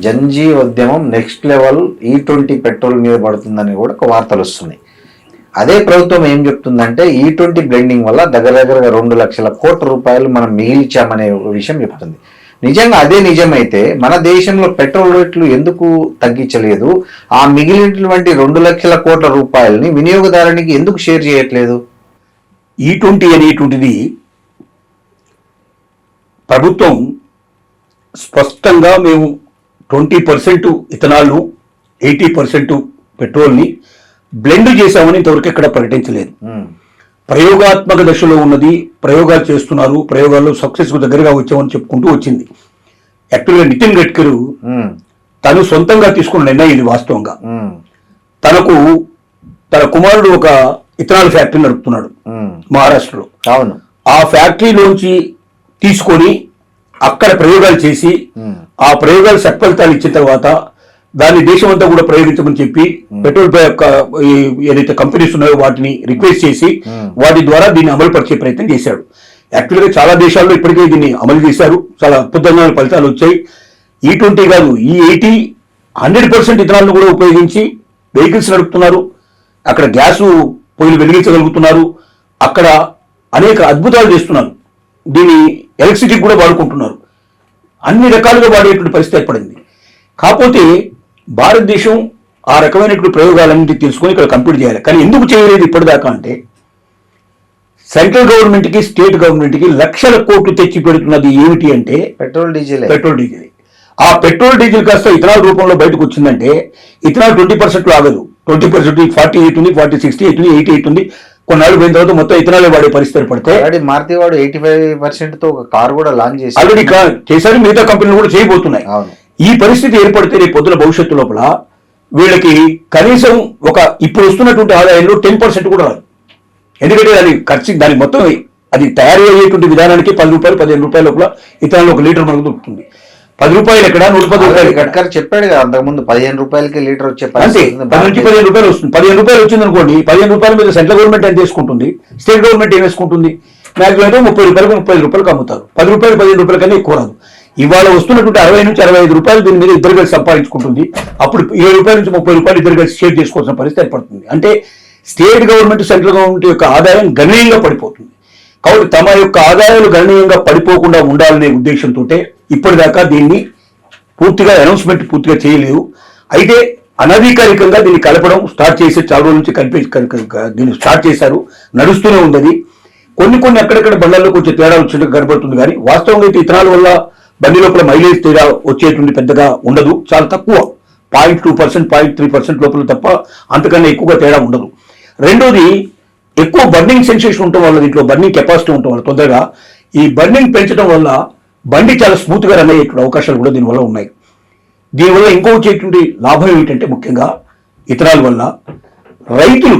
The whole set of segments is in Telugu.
జంజీ ఉద్యమం నెక్స్ట్ లెవెల్ E20 పెట్రోల్ మీద పడుతుందని కూడా ఒక వార్తలు వస్తున్నాయి. అదే ప్రభుత్వం ఏం చెప్తుందంటే E20 బ్లెండింగ్ వల్ల దగ్గరగా 2 లక్షల కోట్ల రూపాయలు మనం మిగిల్చామనే విషయం చెప్తుంది. నిజంగా అదే నిజమైతే మన దేశంలో పెట్రోల్ రేట్లు ఎందుకు తగ్గించలేదు? ఆ మిగిలినటువంటి 2 లక్షల కోట్ల రూపాయలని వినియోగదారునికి ఎందుకు షేర్ చేయట్లేదు? E20 అనేటువంటిది ప్రభుత్వం స్పష్టంగా మేము 20% ఇథనాల్ను 80% పెట్రోల్ని బ్లెండ్ చేశామని ఇంతవరకు ఎక్కడ ప్రకటించలేదు. ప్రయోగాత్మక దశలో ఉన్నది, ప్రయోగాలు చేస్తున్నారు, ప్రయోగాల్లో సక్సెస్కు దగ్గరగా వచ్చామని చెప్పుకుంటూ వచ్చింది. యాక్చువల్గా నితిన్ గడ్కరీ తను సొంతంగా తీసుకున్న నిర్ణయం ఇది. వాస్తవంగా తన కుమారుడు ఒక ఇథనాల్ ఫ్యాక్టరీ నడుపుతున్నాడు మహారాష్ట్రలో. అవును. ఆ ఫ్యాక్టరీలోంచి తీసుకొని అక్కడ ప్రయోగాలు చేసి ఆ ప్రయోగాలు సత్ఫలితాలు ఇచ్చిన తర్వాత దాన్ని దేశమంతా కూడా ప్రయోగించమని చెప్పి పెట్రోల్ ఏదైతే కంపెనీస్ ఉన్నాయో వాటిని రిక్వెస్ట్ చేసి వాటి ద్వారా దీన్ని అమలు పరిచే ప్రయత్నం చేశాడు. యాక్చువల్గా చాలా దేశాల్లో ఇప్పటికే దీన్ని అమలు చేశారు, చాలా అద్భుతమైన ఫలితాలు వచ్చాయి. E20 కాదు, E80 100% ఇథనాల్ను కూడా ఉపయోగించి వెహికల్స్ నడుపుతున్నారు. అక్కడ గ్యాసు పొయ్యిలు వెలిగించగలుగుతున్నారు. అక్కడ అనేక అద్భుతాలు చేస్తున్నారు. దీన్ని ఎలక్ట్రిసిటీ కూడా వాడుకుంటున్నారు. అన్ని రకాలుగా వాడేటువంటి పరిస్థితి ఏర్పడింది. కాకపోతే భారతదేశం ఆ రకమైనటువంటి ప్రయోగాలన్నింటినీ తీసుకొని ఇక్కడ కంప్లీట్ చేయాలి. కానీ ఎందుకు చేయలేదు ఇప్పటిదాకా అంటే, సెంట్రల్ గవర్నమెంట్కి స్టేట్ గవర్నమెంట్కి లక్షల కోట్లు తెచ్చి పెడుతున్నది ఏమిటి అంటే పెట్రోల్ డీజిల్. ఆ పెట్రోల్ డీజిల్ కాస్త ఇథనాల్ రూపంలో బయటకు వచ్చిందంటే ఇథనాల్ 20% ఆగదు. 20% 40 అవుతుంది, 40 60 అవుతుంది, 80 అవుతుంది. కొన్నాళ్ళు పోయిన తర్వాత మొత్తం ఇథనాలే వాడే పరిస్థితి పడితే మారుతి వాడు 85% తో ఒక కార్ కూడా లాంచ్ చేసి ఆల్రెడీ చేశారు. మిగతా కంపెనీలు కూడా చేయబోతున్నాయి. ఈ పరిస్థితి ఏర్పడితే రేపు పొద్దున భవిష్యత్తు లోపల వీళ్ళకి కనీసం ఇప్పుడు వస్తున్నటువంటి ఆదాయంలో 10% కూడా రాదు. ఎందుకంటే అది ఖర్చు, దాని మొత్తం అది తయారు అయ్యేటువంటి విధానానికి 10 రూపాయలు 15 రూపాయల లోపల ఇథనాల్ 1 లీటర్ మనకు దొరుకుతుంది. 10 రూపాయలు ఎక్కడ, 110 రూపాయలు. గడ్కరీ చెప్పాడు కదా అంతకుముందు 15 రూపాయలకి లీటర్ వచ్చే అంతే. 10 నుంచి 15 రూపాయలు వస్తుంది. 15 రూపాయలు వచ్చింది అనుకోండి, 15 రూపాయల మీద సెంట్రల్ గవర్నమెంట్ ఏం తీసుకుంటుంది, స్టేట్ గవర్నమెంట్ ఏం వేసుకుంటుంది? మాక్సిమం అయితే 30 రూపాయలకు 35 రూపాయలకు అమ్ముతారు. 10 రూపాయలు 15 రూపాయల కన్నా ఎక్కువ రాదు. ఇవాళ వస్తున్నటువంటి 60 నుంచి 65 రూపాయలు దీని మీద ఇద్దరు కలిసి సంపాదించుకుంటుంది. అప్పుడు 20 రూపాయల నుంచి 30 రూపాయలు ఇద్దరు కలిసి షేర్ చేసుకోవాల్సిన పరిస్థితి ఏర్పడుతుంది. అంటే స్టేట్ గవర్నమెంట్ సెంట్రల్ గవర్నమెంట్ యొక్క ఆదాయం గణనీయంగా పడిపోతుంది. కాబట్టి తమ యొక్క ఆదాయాలు గణనీయంగా పడిపోకుండా ఉండాలనే ఉద్దేశంతో ఇప్పటిదాకా దీన్ని పూర్తిగా అనౌన్స్మెంట్ పూర్తిగా చేయలేదు. అయితే అనధికారికంగా దీన్ని కలపడం స్టార్ట్ చేసి చాలా రోజుల నుంచి దీన్ని స్టార్ట్ చేశారు, నడుస్తూనే ఉంది. కొన్ని అక్కడక్కడ బండ్లలో కొంచెం తేడా వచ్చినట్టు కనబడుతుంది. కానీ వాస్తవంగా అయితే ఇథనాల్ వల్ల బండి లోపల మైలేజ్ తేడా వచ్చేటువంటి పెద్దగా ఉండదు, చాలా తక్కువ, 0.2% 0.3% లోపల తప్ప అంతకన్నా ఎక్కువగా తేడా ఉండదు. రెండోది, ఎక్కువ బర్నింగ్ సెన్సేషన్ ఉండటం వల్ల, దీంట్లో బర్నింగ్ కెపాసిటీ ఉండటం వల్ల తొందరగా ఈ బర్నింగ్ పెంచడం వల్ల బండి చాలా స్మూత్గా రన్ అయ్యేటువంటి అవకాశాలు కూడా దీనివల్ల ఉన్నాయి. దీనివల్ల ఇంకో వచ్చేటువంటి లాభం ఏమిటంటే, ముఖ్యంగా ఇథనాల్ వల్ల రైతులు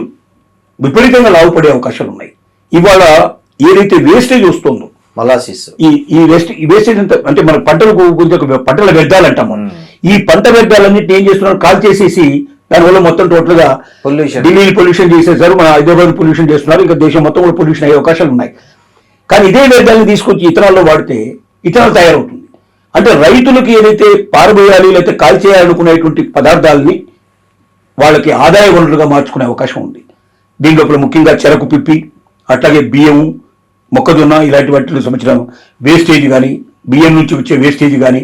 విపరీతంగా లాభపడే అవకాశాలు ఉన్నాయి. ఇవాళ ఏదైతే వేస్టేజ్ వస్తుందో మొలాసిస్, ఈ వేస్టేజ్ అంటే మన పంటల వ్యర్థాలు అంటాము. ఈ పంట వ్యర్థాలన్నింటినీ ఏం చేస్తున్నారు, కాల్ చేసేసి దానివల్ల మొత్తం టోటల్ గా ఢిల్లీ పొల్యూషన్ చేసేసారు, మన హైదరాబాద్ పొల్యూషన్ చేస్తున్నారు, ఇంకా దేశం మొత్తం కూడా పొల్యూషన్ అయ్యే అవకాశాలు ఉన్నాయి. కానీ ఇదే వ్యర్థాలను తీసుకొచ్చి ఇథనాల్లో వాడితే ఇథనాల్ తయారవుతుంది. అంటే రైతులకి ఏదైతే పారబోయాలి లేకపోతే కాల్చేయాలనుకునేటువంటి పదార్థాలని వాళ్ళకి ఆదాయ వనరులుగా మార్చుకునే అవకాశం ఉంది. దీని లోపల ముఖ్యంగా చెరకు పిప్పి, అట్లాగే బియ్యం, మొక్కజొన్న ఇలాంటి వాటికి సంబంధించిన వేస్టేజ్ కానీ, బియ్యం నుంచి వచ్చే వేస్టేజ్ కానీ,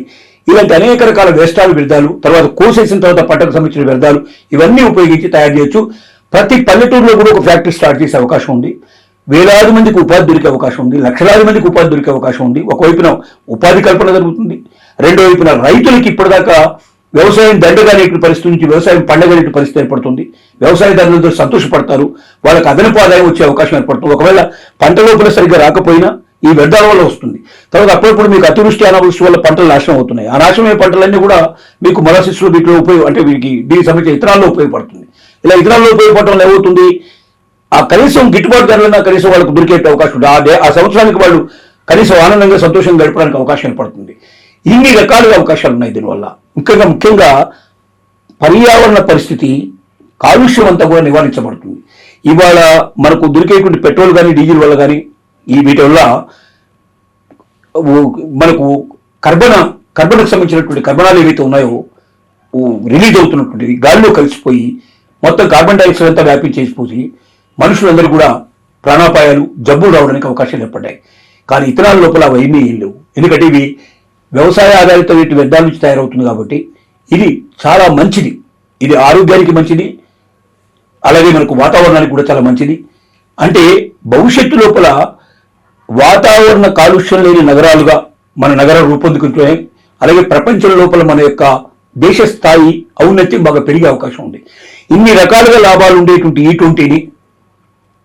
ఇలాంటి అనేక రకాల వేస్టాల్ వ్యర్థాలు, తర్వాత కోసేసిన తర్వాత పంటకు సంబంధించిన వ్యర్థాలు, ఇవన్నీ ఉపయోగించి తయారు చేయొచ్చు. ప్రతి పల్లెటూరులో కూడా ఒక ఫ్యాక్టరీ స్టార్ట్ చేసే అవకాశం ఉంది. వేలాది మందికి ఉపాధి దొరికే అవకాశం ఉంది, లక్షలాది మందికి ఉపాధి దొరికే అవకాశం ఉంది. ఒకవైపున ఉపాధి కల్పన జరుగుతుంది, రెండో వైపున రైతులకి ఇప్పటిదాకా వ్యవసాయం దండగానే పరిస్థితి నుంచి వ్యవసాయం పండగనే పరిస్థితి ఏర్పడుతుంది. వ్యవసాయదారులతో సంతోషపడతారు, వాళ్ళకి అదనపు ఆదాయం వచ్చే అవకాశం ఏర్పడుతుంది. ఒకవేళ పంట లోపల సరిగ్గా రాకపోయినా ఈ వ్యర్థాల వల్ల వస్తుంది. తర్వాత అప్పుడప్పుడు మీకు అతివృష్టి అనావృష్టి వల్ల పంటలు నాశనం అవుతున్నాయి. ఆ నాశనమైన పంటలన్నీ కూడా మీకు మొలాసిస్లో వీటిలో అంటే దీనికి సంబంధించిన ఇతరాల్లో ఉపయోగపడుతుంది. ఇలా ఇతరాల్లో ఉపయోగపడటం వల్ల ఏమవుతుంది, ఆ కనీసం గిట్టుబాటు ధరలన్నా కనీసం వాళ్ళకు దొరికే అవకాశం ఉంటుంది. ఆ సంవత్సరానికి వాళ్ళు కనీసం ఆనందంగా సంతోషంగా గడపడానికి అవకాశం ఏర్పడుతుంది. ఇన్ని రకాలుగా అవకాశాలు ఉన్నాయి దీనివల్ల. ముఖ్యంగా పర్యావరణ పరిస్థితి, కాలుష్యం అంతా కూడా నివారించబడుతుంది. ఇవాళ మనకు దొరికేటువంటి పెట్రోల్ కానీ డీజిల్ వల్ల కానీ వీటి వల్ల మనకు కర్బన కర్బనకు సంబంధించినటువంటి కర్బనాలు ఏవైతే ఉన్నాయో రిలీజ్ అవుతున్నటువంటివి గాలిలో కలిసిపోయి మొత్తం కార్బన్ డైఆక్సైడ్ అంతా వ్యాపించేసిపోయి మనుషులందరూ కూడా ప్రాణాపాయాలు జబ్బులు రావడానికి అవకాశాలు ఏర్పడ్డాయి. కానీ ఇతరాల లోపల అవన్నీ ఏం లేవు. ఎందుకంటే ఇవి వ్యవసాయ ఆధారిత వ్యర్థాల నుంచి తయారవుతుంది కాబట్టి ఇది చాలా మంచిది. ఇది ఆరోగ్యానికి మంచిది, అలాగే మనకు వాతావరణానికి కూడా చాలా మంచిది. అంటే భవిష్యత్తు లోపల వాతావరణ కాలుష్యం లేని నగరాలుగా మన నగరాలు రూపొందుకుంటున్నాయి. అలాగే ప్రపంచం లోపల మన యొక్క దేశ స్థాయి ఔన్నత్యం బాగా పెరిగే అవకాశం ఉంది. ఇన్ని రకాలుగా లాభాలు ఉండేటువంటి E20ని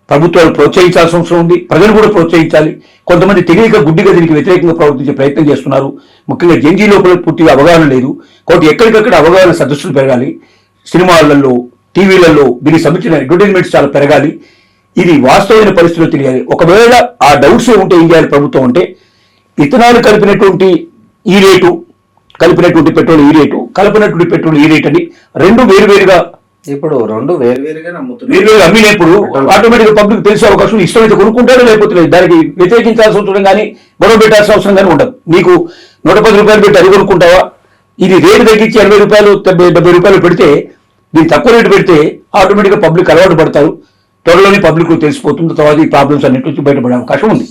ప్రభుత్వాలు ప్రోత్సహించాల్సిన అవసరం ఉంది. ప్రజలు కూడా ప్రోత్సహించాలి. కొంతమంది తెలియక గుడ్డిగా దీనికి వ్యతిరేకంగా ప్రవర్తించే ప్రయత్నం చేస్తున్నారు. ముఖ్యంగా జెన్జీ లోపల పూర్తిగా అవగాహన లేదు. కాబట్టి ఎక్కడికక్కడ అవగాహన సదస్సులు పెరగాలి. సినిమాలలో, టీవీలలో దీనికి సంబంధించిన అడ్వర్టైజ్మెంట్స్ చాలా పెరగాలి. ఇది వాస్తవమైన పరిస్థితుల్లో తెలియాలి. ఒకవేళ ఆ డౌట్స్ ఉంటే ఏం చేయాలి ప్రభుత్వం అంటే, ఇథనాల్ కలిపినటువంటి ఈ రేటు, కలిపినటువంటి పెట్రోల్ ఈ రేటు, కలిపినటువంటి పెట్రోల్ ఈ రేట్ అని రెండు వేరువేరుగా ఇప్పుడు రెండు వేరువేరుగా వేరువేరుగా అమ్మినప్పుడు ఆటోమేటిక్ పబ్లిక్ తెలిసే అవకాశం, ఇష్టమైతే కొనుక్కుంటారో లేకపోతే లేదు. దానికి వ్యతిరేకించాల్సిన అవసరం కానీ గొడవ పెట్టాల్సిన అవసరం కానీ ఉండదు. నీకు 110 రూపాయలు పెట్టి అది కొనుక్కుంటావా? ఇది రేటు తగ్గించి 80 రూపాయలు 70 రూపాయలు పెడితే, దీన్ని తక్కువ రేటు పెడితే ఆటోమేటిక్గా పబ్లిక్ అలవాటు పడతారు. త్వరలోనే పబ్లిక్ తెలిసిపోతుంది. తర్వాత ఈ ప్రాబ్లమ్స్ అన్నిటి నుంచి బయటపడే అవకాశం ఉంది.